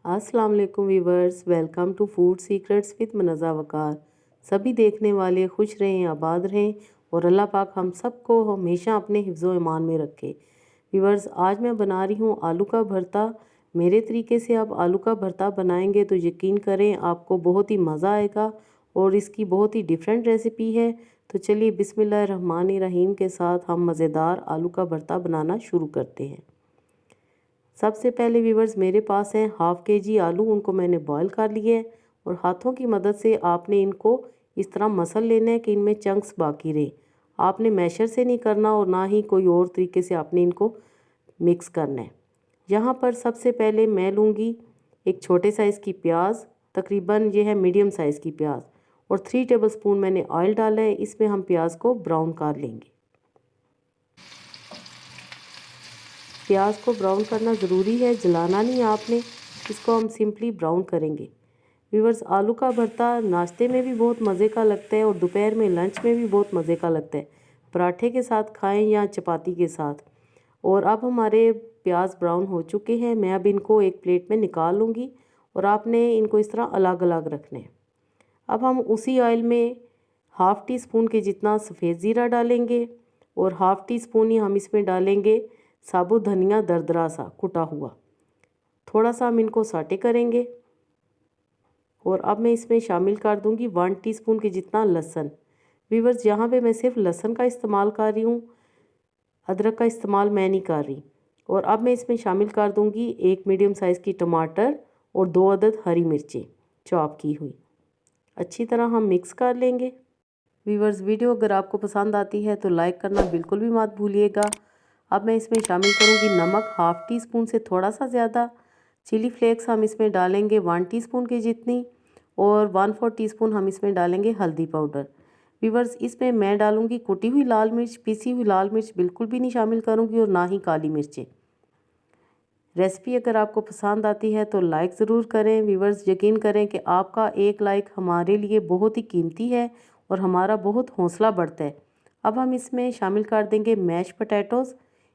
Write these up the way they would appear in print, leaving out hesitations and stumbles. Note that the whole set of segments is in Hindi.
अस्सलाम वालेकुम viewers, welcome to food secrets with Munazza Waqar. सभी देखने वाले खुश रहें, आबाद रहें और अल्लाह पाक हम सबको हमेशा अपने हिफ्ज़ व ईमान में रखे। वीवर्स, आज मैं बना रही हूँ आलू का भरता। मेरे तरीके से आप आलू का भरता बनाएंगे तो यकीन करें आपको बहुत ही मज़ा आएगा और इसकी बहुत ही डिफरेंट रेसिपी है। तो चलिए बिस्मिल्लाहिर्रहमानिर्रहीम के साथ हम मज़ेदार आलू का भरता बनाना शुरू करते हैं। सबसे पहले वीवर्स, मेरे पास हैं हाफ़ केजी आलू। उनको मैंने बॉईल कर लिए है और हाथों की मदद से आपने इनको इस तरह मसल लेना है कि इनमें चंक्स बाकी रहे। आपने मैशर से नहीं करना और ना ही कोई और तरीके से आपने इनको मिक्स करना है। यहाँ पर सबसे पहले मैं लूँगी एक छोटे साइज़ की प्याज, तकरीबन ये है मीडियम साइज़ की प्याज, और 3 टेबलस्पून मैंने ऑयल डाला है। इसमें हम प्याज को ब्राउन कर लेंगे। प्याज को ब्राउन करना ज़रूरी है, जलाना नहीं आपने, इसको हम सिंपली ब्राउन करेंगे। व्यूअर्स, आलू का भरता नाश्ते में भी बहुत मज़े का लगता है और दोपहर में लंच में भी बहुत मज़े का लगता है। पराठे के साथ खाएं या चपाती के साथ। और अब हमारे प्याज ब्राउन हो चुके हैं। मैं अब इनको एक प्लेट में निकाल लूँगी और आपने इनको इस तरह अलग अलग रखना है। अब हम उसी ऑयल में हाफ़ टी स्पून के जितना सफ़ेद ज़ीरा डालेंगे और हाफ़ टी स्पून ही हम इसमें डालेंगे साबुत धनिया दरदरा सा कुटा हुआ। थोड़ा सा हम इनको साटे करेंगे और अब मैं इसमें शामिल कर दूंगी 1 टीस्पून के जितना लहसुन। व्यूअर्स, यहाँ पे मैं सिर्फ लहसुन का इस्तेमाल कर रही हूँ, अदरक का इस्तेमाल मैं नहीं कर रही। और अब मैं इसमें शामिल कर दूंगी एक मीडियम साइज़ की टमाटर और 2 अदद हरी मिर्चें चॉप की हुई। अच्छी तरह हम मिक्स कर लेंगे। व्यूअर्स, वीडियो अगर आपको पसंद आती है तो लाइक करना बिल्कुल भी मत भूलिएगा। अब मैं इसमें शामिल करूंगी नमक हाफ़ टी स्पून से थोड़ा सा ज़्यादा। चिली फ्लेक्स हम इसमें डालेंगे 1 टीस्पून की जितनी और 1/4 टीस्पून हम इसमें डालेंगे हल्दी पाउडर। व्यूअर्स, इसमें मैं डालूंगी कुटी हुई लाल मिर्च, पिसी हुई लाल मिर्च बिल्कुल भी नहीं शामिल करूंगी और ना ही काली मिर्चें। रेसिपी अगर आपको पसंद आती है तो लाइक ज़रूर करें। व्यूअर्स, यकीन करें कि आपका एक लाइक हमारे लिए बहुत ही कीमती है और हमारा बहुत हौसला बढ़ता है। अब हम इसमें शामिल कर देंगे मैश पोटैटोज़।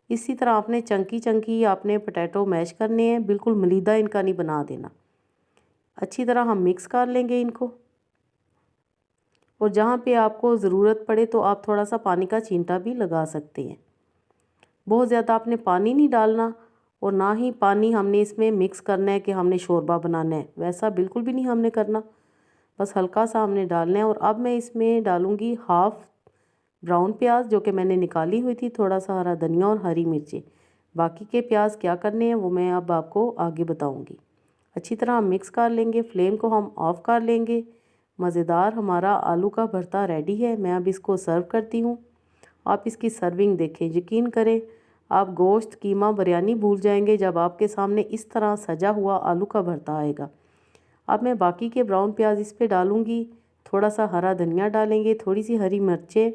इसी तरह आपने चंकी चंकी आपने पोटैटो मैश करने हैं, बिल्कुल मलीदा इनका नहीं बना देना। अच्छी तरह हम मिक्स कर लेंगे इनको और जहाँ पे आपको ज़रूरत पड़े तो आप थोड़ा सा पानी का छींटा भी लगा सकते हैं। बहुत ज़्यादा आपने पानी नहीं डालना और ना ही पानी हमने इसमें मिक्स करना है कि हमने शोरबा बनाना है, वैसा बिल्कुल भी नहीं हमने करना। बस हल्का सा हमने डालना है। और अब मैं इसमें डालूँगी हाफ़ ब्राउन प्याज जो कि मैंने निकाली हुई थी, थोड़ा सा हरा धनिया और हरी मिर्ची। बाकी के प्याज क्या करने हैं वो मैं अब आपको आगे बताऊंगी। अच्छी तरह हम मिक्स कर लेंगे। फ्लेम को हम ऑफ़ कर लेंगे। मज़ेदार हमारा आलू का भरता रेडी है। मैं अब इसको सर्व करती हूँ। आप इसकी सर्विंग देखें, यकीन करें आप गोश्त, कीमा, बिरयानी भूल जाएंगे जब आपके सामने इस तरह सजा हुआ आलू का भरता आएगा। अब मैं बाकी के ब्राउन प्याज इस पर डालूँगी, थोड़ा सा हरा धनिया डालेंगे, थोड़ी सी हरी मिर्चें।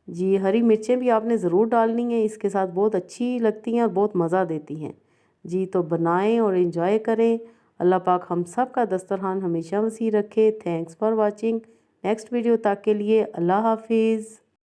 जी, हरी मिर्चें भी आपने ज़रूर डालनी है, इसके साथ बहुत अच्छी लगती हैं और बहुत मज़ा देती हैं। जी, तो बनाएं और इन्जॉय करें। अल्लाह पाक हम सब का दस्तरखान हमेशा वसी रखे। Thanks for watching. Next video तक के लिए अल्लाह हाफिज़।